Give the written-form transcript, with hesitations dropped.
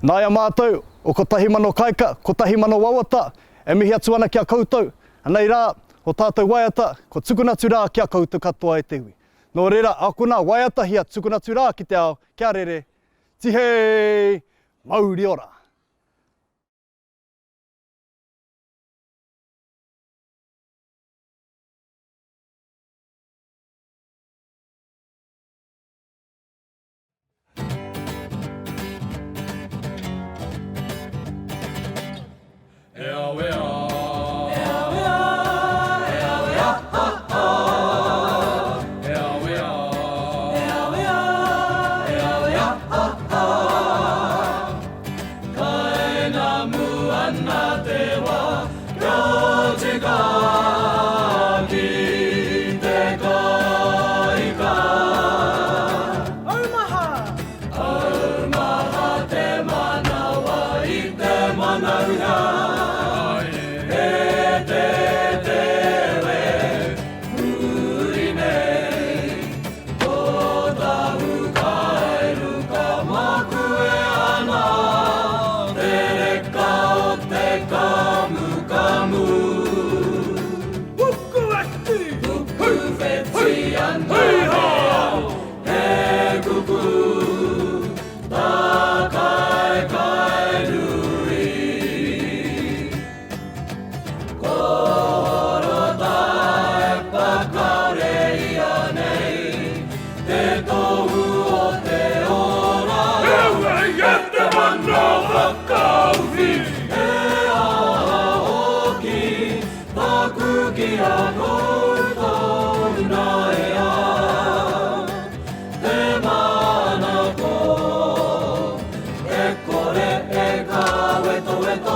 Nā ia mātou, o ko tahi mano kaika, ko tahi mano wawata, e mihi atu ana kia koutou. Nei rā, o tātou waiata, ko tukunatu rā kia koutou katoa e te hui. Nō reira, ako nā waiata hia tukunatu rā ki te ao, kia rere, tihei, mauri ora. Te kore e ka weto weto